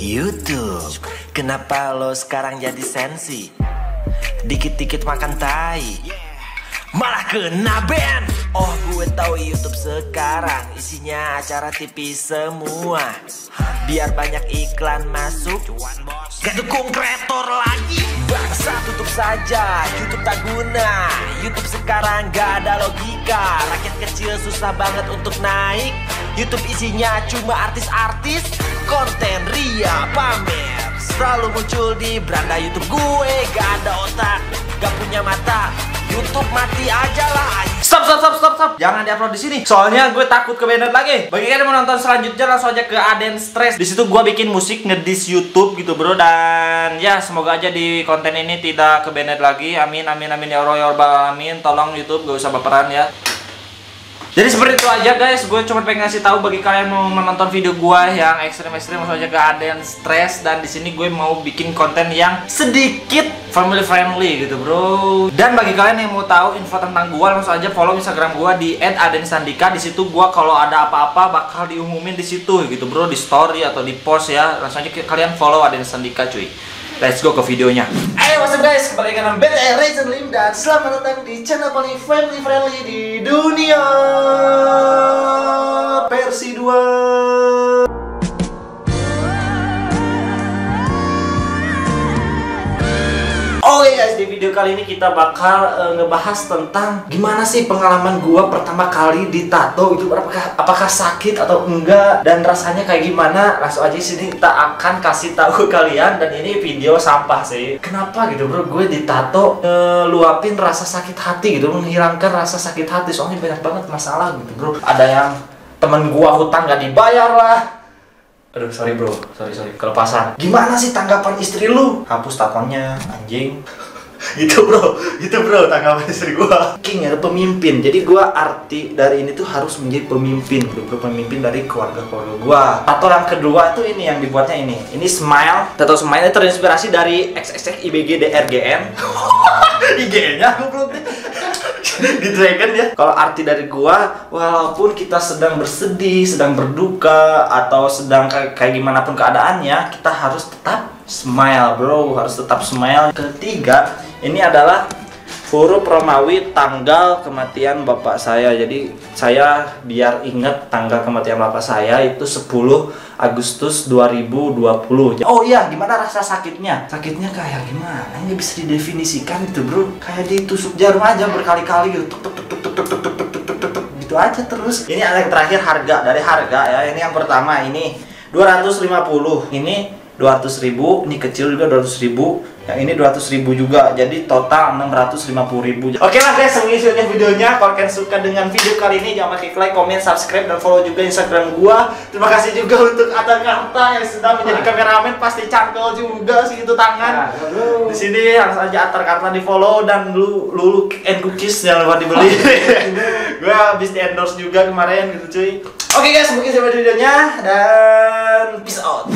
YouTube, kenapa lo sekarang jadi sensi? Dikit-dikit makan tai, malah kena ban. Oh gue tahu YouTube sekarang isinya acara TV semua. Biar banyak iklan masuk, gak dukung kreator lagi. Bangsa tutup saja, YouTube tak guna. YouTube sekarang gak ada logika. Rakyat kecil susah banget untuk naik. YouTube isinya cuma artis-artis, konten ria pamer selalu muncul di beranda YouTube gue. Gak ada otak, gak punya mata. YouTube mati aja lah. Stop. Jangan diupload di sini. Soalnya gue takut ke-banned lagi. Bagi kalian yang mau nonton selanjutnya langsung aja ke Aden Stress. Di situ gue bikin musik ngedis YouTube gitu, bro. Dan ya semoga aja di konten ini tidak ke-banned lagi. Amin ya Allah ya Rabbal alamin. Tolong YouTube gak usah baperan ya. Jadi seperti itu aja guys, gue cuma pengen ngasih tahu bagi kalian mau menonton video gue yang ekstrim langsung aja ke Aden Stress. Dan di sini gue mau bikin konten yang sedikit family friendly gitu bro. Dan bagi kalian yang mau tahu info tentang gue langsung aja follow Instagram gue di @adensandika. Di situ gue kalau ada apa-apa bakal diumumin di situ gitu bro, di story atau di post ya. Langsung aja kalian follow Adensandika cuy. Let's go ke videonya. Ayo masuk guys, kembali dengan BTR Raisin Lim dan selamat datang di channel paling family friendly di dunia, versi 2. Oke guys, di video kali ini kita bakal ngebahas tentang gimana sih pengalaman gua pertama kali ditato itu, apakah sakit atau enggak dan rasanya kayak gimana. Langsung aja sini kita akan kasih tahu ke kalian. Dan ini video sampah sih. Kenapa gitu bro, gue ditato luapin rasa sakit hati gitu, menghilangkan rasa sakit hati. Soalnya banyak banget masalah gitu bro. Ada yang temen gua hutang gak dibayar lah. Aduh sorry bro, sorry kelepasan. Gimana sih tanggapan istri lu? Hapus tatonya, anjing. Gitu bro tanggapan istri gua. King ya, pemimpin. Jadi gua arti dari ini tuh harus menjadi pemimpin bro, pemimpin dari keluarga gua. Tato yang kedua tuh ini yang dibuatnya ini smile. Tato smile terinspirasi dari XXX IBGDRGN. IG-nya goblok deh. Di Dragon ya. Kalau arti dari gua, walaupun kita sedang bersedih, sedang berduka, atau sedang kayak gimana pun keadaannya, kita harus tetap smile bro, harus tetap smile. Ketiga, ini adalah huruf Romawi tanggal kematian bapak saya. Jadi saya biar inget tanggal kematian bapak saya itu 10 Agustus 2020. Oh iya, gimana rasa sakitnya? Sakitnya kayak gimana? Nggak bisa didefinisikan gitu bro. Kayak ditusuk jarum aja berkali-kali gitu. Tuk gitu aja terus. Ini ada yang terakhir harga, dari harga ya. Ini yang pertama ini 250. Ini 200.000, ini kecil juga 200.000, yang ini 200.000 juga, jadi total 650.000. Oke lah guys, segitu videonya. Kalau kalian suka dengan video kali ini, jangan lupa klik like, comment, subscribe, dan follow juga Instagram gua. Terima kasih juga untuk Atta yang sudah menjadi kameramen, pasti cangkel juga sih itu tangan. Di sini harus aja Atta di follow, dan lu and cookies jangan lupa dibeli. Gua habis di endorse juga kemarin gitu cuy. Oke guys, mungkin sampai videonya dan peace out.